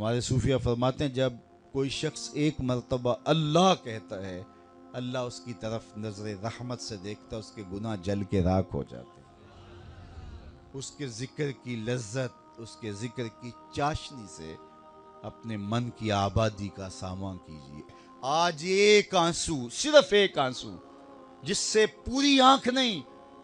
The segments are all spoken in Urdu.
ہمارے صوفیہ فرماتے ہیں جب کوئی شخص ایک مرتبہ اللہ کہتا ہے، اللہ اس کی طرف نظر رحمت سے دیکھتا ہے، اس کے گناہ جل کے راکھ ہو جاتے ہیں۔ اس کے ذکر کی لذت، اس کے ذکر کی چاشنی سے اپنے من کی آبادی کا سامان کیجیے۔ آج ایک آنسو، صرف ایک آنسو، جس سے پوری آنکھ نہیں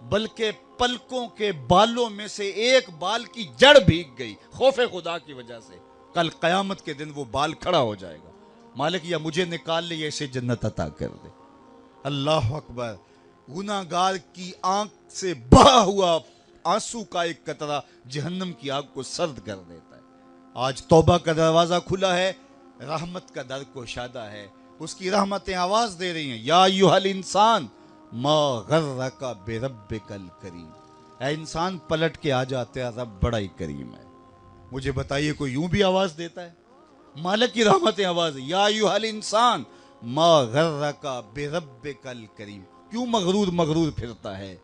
بلکہ پلکوں کے بالوں میں سے ایک بال کی جڑ بھیگ گئی خوف خدا کی وجہ سے، کل قیامت کے دن وہ بال کھڑا ہو جائے گا۔ مالک یا مجھے نکال لے یا اسے جنت عطا کر دے۔ اللہ اکبر۔ گناہ گار کی آنکھ سے بہا ہوا آنسو کا ایک قطرہ جہنم کی آگ کو سرد کر دیتا ہے۔ آج توبہ کا دروازہ کھلا ہے، رحمت کا در گشادہ ہے، اس کی رحمتیں آواز دے رہی ہیں، یا ایھا الانسان ما غرک بربک الکریم۔ اے انسان پلٹ کے آ جاتے ہیں، رب بڑا ہی کریم ہے۔ مجھے بتائیے کوئی یوں بھی آواز دیتا ہے؟ مالک کی رحمتیں آواز، یا ایھا الانسان ما غرک بربک الکریم۔ کیوں مغرور پھرتا ہے؟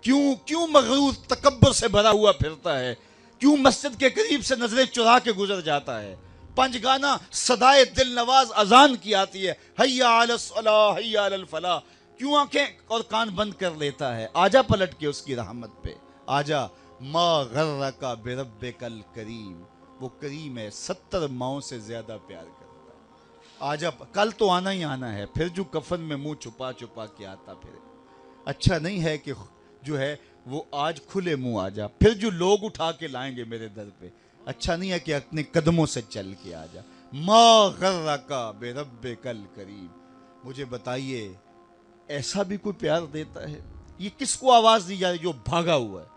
کیوں مغرور تکبر سے بھرا ہوا پھرتا ہے؟ کیوں مسجد کے قریب سے نظریں چرا کے گزر جاتا ہے؟ پنج گانا صدائے دل نواز اذان کی آتی ہے، حی علی الصلاۃ حی علی الفلاح، کیوں آنکھیں اور کان بند کر لیتا ہے؟ آجا پلٹ کے اس کی رحمت پہ، آجا۔ ما غرک بربک الکریم، وہ کریم ہے، 70 ماؤں سے زیادہ پیار کرتا ہے۔ آجا، کل تو آنا ہی آنا ہے، پھر جو کفن میں منہ چھپا چھپا کے آتا پھر اچھا نہیں ہے کہ جو ہے وہ آج کھلے منہ آ جا، پھر جو لوگ اٹھا کے لائیں گے میرے در پہ، اچھا نہیں ہے کہ اپنے قدموں سے چل کے آ جا۔ ما غرک بربک الکریم۔ مجھے بتائیے ایسا بھی کوئی پیار دیتا ہے؟ یہ کس کو آواز دی جا رہی؟ جو بھاگا ہوا ہے،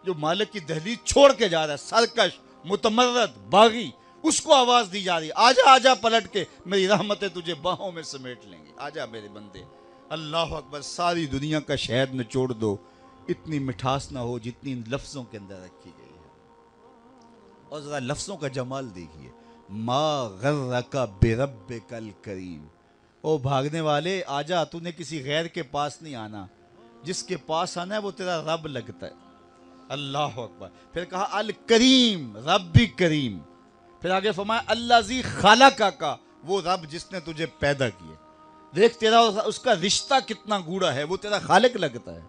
جو مالک کی دہلیز چھوڑ کے جا رہا ہے، سرکش، متمرد، باغی، اس کو آواز دی جا رہی ہے، آجا آجا پلٹ کے، میری رحمتیں تجھے باہوں میں سمیٹ لیں گے، آجا میرے بندے۔ اللہ اکبر۔ ساری دنیا کا شہد نچوڑ دو، اتنی مٹھاس نہ ہو جتنی ان لفظوں کے اندر رکھی گئی ہے۔ اور ذرا لفظوں کا جمال دیکھیے، ما غرک بربک الکریم۔ او بھاگنے والے، آجا، تو نے کسی غیر کے پاس نہیں آنا، جس کے پاس آنا ہے وہ تیرا رب لگتا ہے۔ اللہ اکبر۔ پھر کہا الکریم، رب بھی کریم۔ پھر آگے فرمایا الذی خلقک، وہ رب جس نے تجھے پیدا کیا۔ دیکھ تیرا اس کا رشتہ کتنا گوڑا ہے، وہ تیرا خالق لگتا ہے۔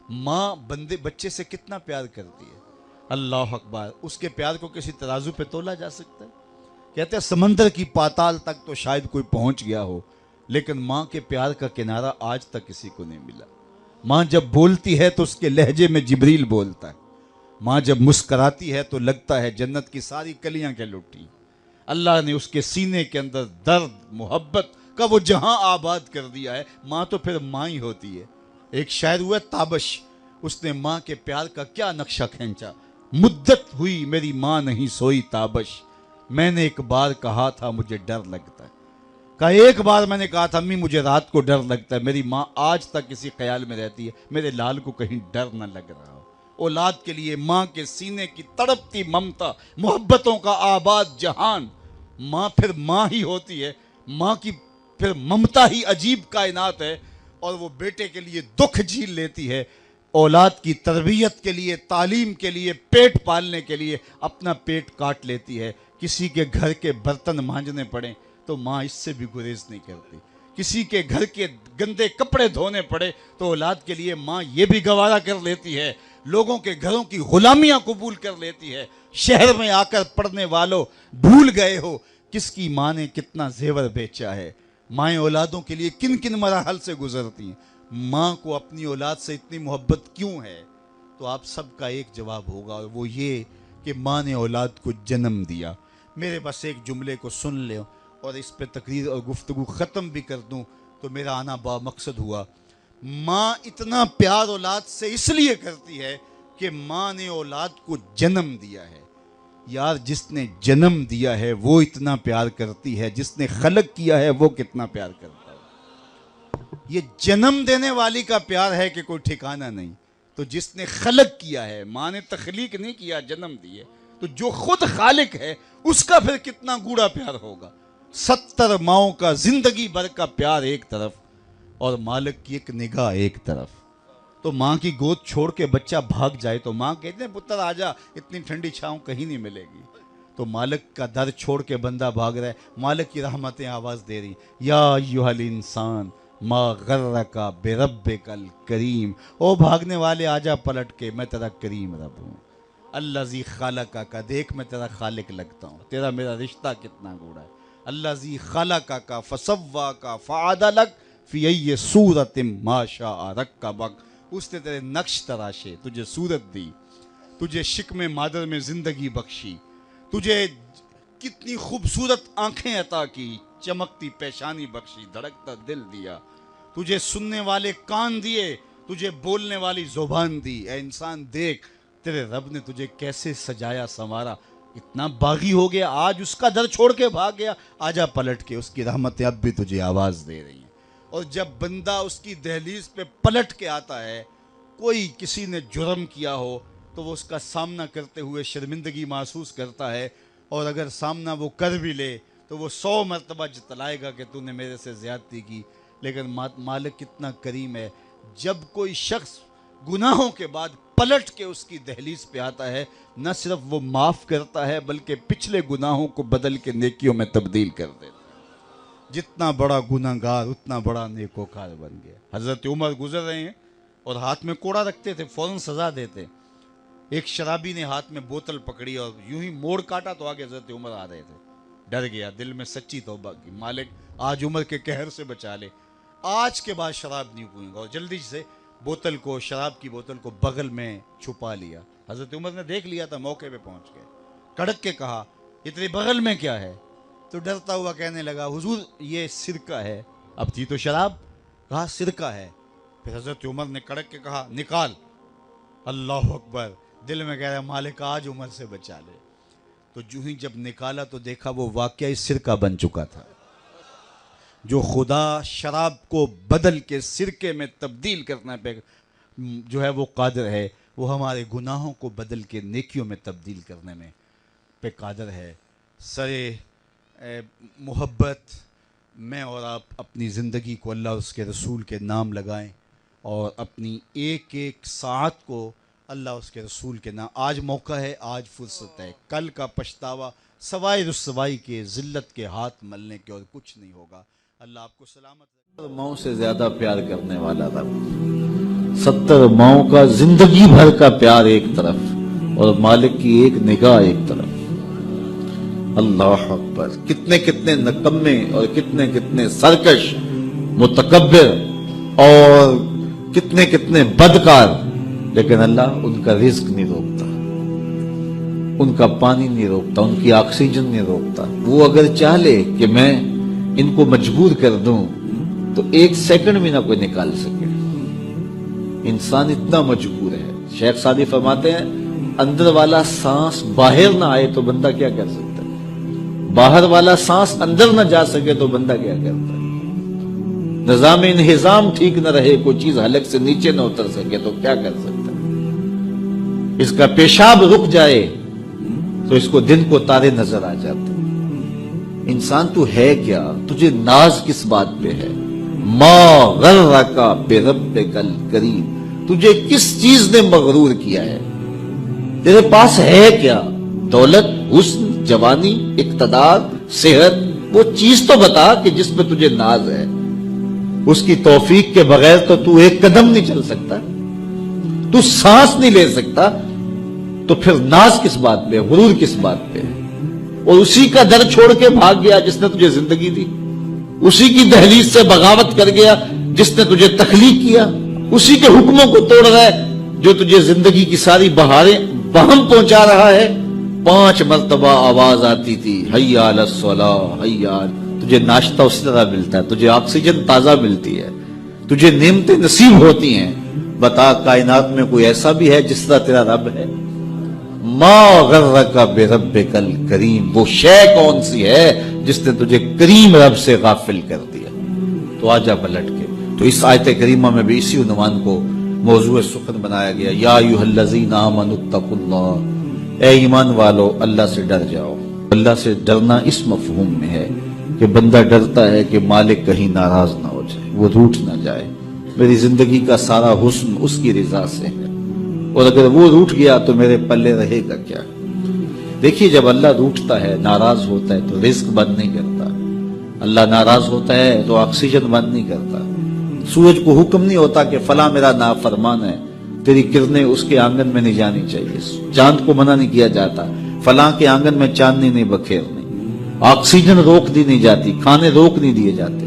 ماں بچے سے کتنا پیار کرتی ہے۔ اللہ اکبر۔ اس کے پیار کو کسی ترازو پہ تولا جا سکتا ہے؟ کہتے ہیں سمندر کی پاتال تک تو شاید کوئی پہنچ گیا ہو، لیکن ماں کے پیار کا کنارہ آج تک کسی کو نہیں ملا۔ ماں جب بولتی ہے تو اس کے لہجے میں جبریل بولتا ہے۔ ماں جب مسکراتی ہے تو لگتا ہے جنت کی ساری کلیاں کے لٹی۔ اللہ نے اس کے سینے کے اندر درد محبت کا وہ جہاں آباد کر دیا ہے۔ ماں تو پھر ماں ہی ہوتی ہے۔ ایک شاعر ہوا تابش، اس نے ماں کے پیار کا کیا نقشہ کھینچا۔ مدت ہوئی میری ماں نہیں سوئی تابش، میں نے ایک بار کہا تھا مجھے ڈر لگتا ہے۔ کہا ایک بار میں نے کہا تھا امی مجھے رات کو ڈر لگتا ہے۔ میری ماں آج تک اسی خیال میں رہتی ہے میرے لال کو کہیں ڈر نہ لگ رہا ہو۔ اولاد کے لیے ماں کے سینے کی تڑپتی ممتا، محبتوں کا آباد جہان، ماں پھر ماں ہی ہوتی ہے۔ ماں کی پھر ممتا ہی عجیب کائنات ہے، اور وہ بیٹے کے لیے دکھ جھیل لیتی ہے، اولاد کی تربیت کے لیے، تعلیم کے لیے، پیٹ پالنے کے لیے اپنا پیٹ کاٹ لیتی ہے۔ کسی کے گھر کے برتن مانجنے پڑیں تو ماں اس سے بھی گریز نہیں کرتی۔ کسی کے گھر کے گندے کپڑے دھونے پڑے تو اولاد کے لیے ماں یہ بھی گوارا کر لیتی ہے۔ لوگوں کے گھروں کی غلامیاں قبول کر لیتی ہے۔ شہر میں آ کر پڑھنے والوں بھول گئے ہو کس کی ماں نے کتنا زیور بیچا ہے۔ مائیں اولادوں کے لیے کن کن مراحل سے گزرتی ہیں۔ ماں کو اپنی اولاد سے اتنی محبت کیوں ہے؟ تو آپ سب کا ایک جواب ہوگا، اور وہ یہ کہ ماں نے اولاد کو جنم دیا۔ میرے بس ایک جملے کو سن لیں اور اس پہ تقریر اور گفتگو ختم بھی کر دوں تو میرا آنا با مقصد ہوا۔ ماں اتنا پیار اولاد سے اس لیے کرتی ہے کہ ماں نے اولاد کو جنم دیا ہے۔ یار جس نے جنم دیا ہے وہ اتنا پیار کرتی ہے، جس نے خلق کیا ہے وہ کتنا پیار کرتا ہے۔ یہ جنم دینے والی کا پیار ہے کہ کوئی ٹھکانہ نہیں، تو جس نے خلق کیا ہے، ماں نے تخلیق نہیں کیا، جنم دیے، تو جو خود خالق ہے اس کا پھر کتنا گوڑا پیار ہوگا۔ 70 ماؤں کا زندگی بھر کا پیار ایک طرف اور مالک کی ایک نگاہ ایک طرف۔ تو ماں کی گود چھوڑ کے بچہ بھاگ جائے تو ماں کہتے ہیں پتر آجا، اتنی ٹھنڈی چھاؤں کہیں نہیں ملے گی۔ تو مالک کا در چھوڑ کے بندہ بھاگ رہا ہے، مالک کی رحمتیں آواز دے رہی، یا ایھا الانسان ما غرک بربک الکریم، او بھاگنے والے آجا پلٹ کے، میں تیرا کریم رب ہوں، الذی خلقک، دیکھ میں تیرا خالق لگتا ہوں، تیرا میرا رشتہ کتنا گوڑا ہے، الذی خلقک فسواک فعدلک فی ای صورت ما شاء رکبک، اس نے تیرے نقش تراشے، تجھے صورت دی، تجھے شکم مادر میں زندگی بخشی، تجھے کتنی خوبصورت آنکھیں عطا کی، چمکتی پیشانی بخشی، دھڑکتا دل دیا، تجھے سننے والے کان دیے، تجھے بولنے والی زبان دی، اے انسان دیکھ تیرے رب نے تجھے کیسے سجایا سنوارا، اتنا باغی ہو گیا، آج اس کا در چھوڑ کے بھاگ گیا، آجا پلٹ کے، اس کی رحمتیں اب بھی تجھے آواز دے رہی ہیں۔ اور جب بندہ اس کی دہلیز پہ پلٹ کے آتا ہے، کوئی کسی نے جرم کیا ہو تو وہ اس کا سامنا کرتے ہوئے شرمندگی محسوس کرتا ہے، اور اگر سامنا وہ کر بھی لے تو وہ 100 مرتبہ جتلائے گا کہ تو نے میرے سے زیادتی کی، لیکن مالک کتنا کریم ہے، جب کوئی شخص گناہوں کے بعد پلٹ کے اس کی دہلیز پہ آتا ہے، نہ صرف وہ معاف کرتا ہے بلکہ پچھلے گناہوں کو بدل کے نیکیوں میں تبدیل کر دیتا ہے۔ جتنا بڑا گناہگار اتنا بڑا نیکوکار بن گیا۔ حضرت عمر گزر رہے ہیں اور ہاتھ میں کوڑا رکھتے تھے، فوراً سزا دیتے، ایک شرابی نے ہاتھ میں بوتل پکڑی اور یوں ہی موڑ کاٹا تو آگے حضرت عمر آ رہے تھے، ڈر گیا، دل میں سچی توبہ کی، مالک آج عمر کے قہر سے بچا لے، آج کے بعد شراب نہیں پیوں گا، اور جلدی سے بوتل کو، شراب کی بوتل کو بغل میں چھپا لیا۔ حضرت عمر نے دیکھ لیا تھا، موقع پہ پہنچ گئے، کڑک کے کہا یہ تیرے بغل میں کیا ہے؟ تو ڈرتا ہوا کہنے لگا حضور یہ سرکہ ہے، اب تھی تو شراب، کہا سرکہ ہے، پھر حضرت عمر نے کڑک کے کہا نکال، اللہ اکبر، دل میں کہہ رہا مالک آج عمر سے بچا لے، تو جو ہی جب نکالا تو دیکھا وہ واقعی سرکہ بن چکا تھا۔ جو خدا شراب کو بدل کے سرکے میں تبدیل کرنے پہ جو ہے وہ قادر ہے، وہ ہمارے گناہوں کو بدل کے نیکیوں میں تبدیل کرنے میں پہ قادر ہے۔ سرے محبت میں اور آپ اپنی زندگی کو اللہ اور اس کے رسول کے نام لگائیں، اور اپنی ایک ایک ساعت کو اللہ اس کے رسول کے نام، آج موقع ہے، آج فرصت ہے، کل کا پچھتاوا سوائے رسوائی کے، ذلت کے ہاتھ ملنے کے اور کچھ نہیں ہوگا۔ اللہ آپ کو سلامت رکھے۔ ماؤں سے زیادہ پیار کرنے والا رب، 70 ماؤں کا زندگی بھر کا پیار ایک طرف اور مالک کی ایک نگاہ ایک طرف۔ اللہ اکبر، کتنے کتنے نکمے اور کتنے کتنے سرکش، متکبر اور کتنے کتنے بدکار، لیکن اللہ ان کا رزق نہیں روکتا، ان کا پانی نہیں روکتا، ان کی آکسیجن نہیں روکتا۔ وہ اگر چاہے کہ میں ان کو مجبور کر دوں تو 1 سیکنڈ بھی نہ کوئی نکال سکے۔ انسان اتنا مجبور ہے۔ شیخ سعدی فرماتے ہیں اندر والا سانس باہر نہ آئے تو بندہ کیا کر سکتا ہے، باہر والا سانس اندر نہ جا سکے تو بندہ کیا کرتا ہے، نظام انہضام ٹھیک نہ رہے، کوئی چیز حلق سے نیچے نہ اتر سکے تو کیا کر سکتا ہے، اس کا پیشاب رک جائے تو اس کو دن کو تارے نظر آ جاتے۔ انسان تو ہے کیا، تجھے ناز کس بات پہ ہے؟ ما غرک بربک الکریم، تجھے کس چیز نے مغرور کیا ہے؟ تیرے پاس ہے کیا؟ دولت، حسن، جوانی، اقتدار، صحت، وہ چیز تو بتا کہ جس پہ تجھے ناز ہے۔ اس کی توفیق کے بغیر تو ایک قدم نہیں چل سکتا، تو سانس نہیں لے سکتا، تو پھر ناز کس بات پہ، غرور کس بات پہ؟ اور اسی کا در چھوڑ کے بھاگ گیا جس نے تجھے زندگی دی، اسی کی دہلیز سے بغاوت کر گیا جس نے تجھے تخلیق کیا، اسی کے حکموں کو توڑ رہا ہے جو تجھے زندگی کی ساری بہاریں بہم پہنچا رہا ہے۔ 5 مرتبہ آواز آتی تھی حی علی الصلاۃ، حی علی، تجھے ناشتہ اسی طرح ملتا ہے، تجھے آکسیجن تازہ ملتی ہے، تجھے نعمتیں نصیب ہوتی ہیں۔ بتا کائنات میں کوئی ایسا بھی ہے جس طرح تیرا رب ہے؟ ما غرک بربک الکریم، وہ شے کون سی ہے جس نے تجھے کریم رب سے غافل کر دیا؟ تو آجا پلٹ کے۔ تو اس آیت کریمہ میں بھی اسی عنوان کو موضوع سخن بنایا گیا، یا ایھا الذین آمنوا اتقوا اللہ، اے ایمان والو اللہ سے ڈر جاؤ۔ اللہ سے ڈرنا اس مفہوم میں ہے کہ بندہ ڈرتا ہے کہ مالک کہیں ناراض نہ ہو جائے، وہ روٹھ نہ جائے، میری زندگی کا سارا حسن اس کی رضا سے ہے، اور اگر وہ روٹھ گیا تو میرے پلے رہے گا کیا؟ دیکھیے جب اللہ روٹھتا ہے، ناراض ہوتا ہے تو رزق بند نہیں کرتا، اللہ ناراض ہوتا ہے تو آکسیجن بند نہیں کرتا، سورج کو حکم نہیں ہوتا کہ فلاں میرا نافرمان ہے، تیری کرنیں اس کے آنگن میں نہیں جانی چاہیے، چاند کو منع نہیں کیا جاتا فلاں کے آنگن میں چاندنی نہیں بکھیرنی، آکسیجن روک دی نہیں جاتی، کھانے روک نہیں دیے جاتے۔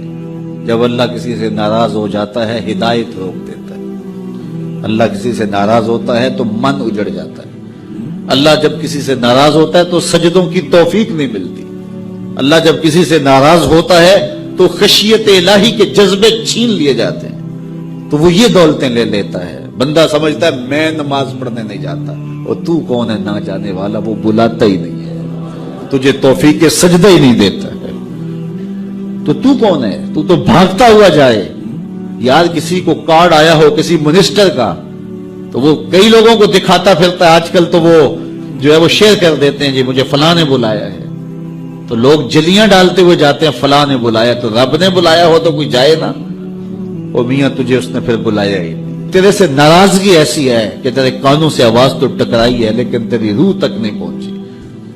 جب اللہ کسی سے ناراض ہو جاتا ہے ہدایت روک دیتا ہے، اللہ کسی سے ناراض ہوتا ہے تو من اجڑ جاتا ہے، اللہ جب کسی سے ناراض ہوتا ہے تو سجدوں کی توفیق نہیں ملتی، اللہ جب کسی سے ناراض ہوتا ہے تو خشیت الہی کے جذبے چھین لیے جاتے ہیں، تو وہ یہ دولتیں لے لیتا ہے۔ بندہ سمجھتا ہے میں نماز پڑھنے نہیں جاتا، اور تو کون ہے نہ جانے والا، وہ بلاتا ہی نہیں ہے، تجھے توفیق سجدہ ہی نہیں دیتا ہے، تو کون ہے؟ تو بھاگتا ہوا جائے۔ یار کسی کو کارڈ آیا ہو کسی منسٹر کا تو وہ کئی لوگوں کو دکھاتا پھرتا ہے، آج کل تو وہ جو ہے وہ شیئر کر دیتے ہیں، جی مجھے فلاں نے بلایا ہے، تو لوگ جلیاں ڈالتے ہوئے جاتے ہیں فلاں نے بلایا، تو رب نے بلایا ہو تو کوئی جائے نا، او میاں تجھے اس نے پھر بلایا ہی نہیں، تیرے سے ناراضگی ایسی ہے کہ تیرے کانوں سے آواز تو ٹکرائی ہے لیکن تیری روح تک نہیں پہنچی،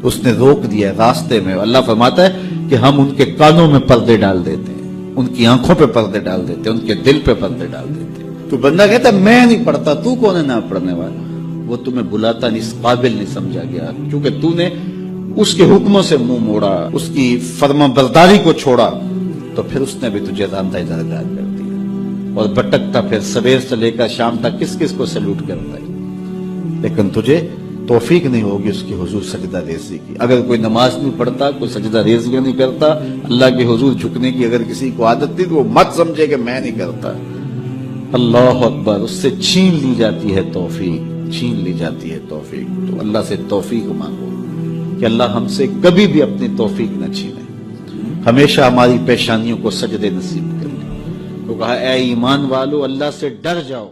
اس نے روک دیا راستے میں۔ اللہ فرماتا ہے کہ ہم ان کے کانوں میں پردے ڈال دیتے ہیں، ان کی آنکھوں پہ پردے ڈال دیتے ہیں، ان کے دل پہ پردے ڈال دیتے ہیں۔ تو بندہ کہتا ہے میں نہیں پڑھتا، تو کون ہے نہ پڑھنے والا؟ وہ تمہیں بلاتا نہیں، اس قابل نہیں سمجھا گیا، کیونکہ تو نے اس کے حکموں سے منہ موڑا، اس کی فرما برداری کو چھوڑا، تو پھر اس نے بھی تجھے راندہ دردار کر دیا، اور بھٹکتا پھر سویر سے لے کر شام تک کس کس کو سلوٹ کرتا ہے، لیکن تجھے توفیق نہیں ہوگی اس کے حضور سجدہ ریزی کی۔ اگر کوئی نماز نہیں پڑھتا، کوئی سجدہ ریزی نہیں کرتا، اللہ کے حضور جھکنے کی اگر کسی کو عادت تھی تو وہ مت سمجھے کہ میں نہیں کرتا۔ اللہ اکبر، اس سے چھین لی جاتی ہے توفیق، چھین لی جاتی ہے توفیق۔ تو اللہ سے توفیق مانگو کہ اللہ ہم سے کبھی بھی اپنی توفیق نہ چھینے، ہمیشہ ہماری پیشانیوں کو سجدے نصیب کر لیں۔ تو کہا اے ایمان والو اللہ سے ڈر جاؤ۔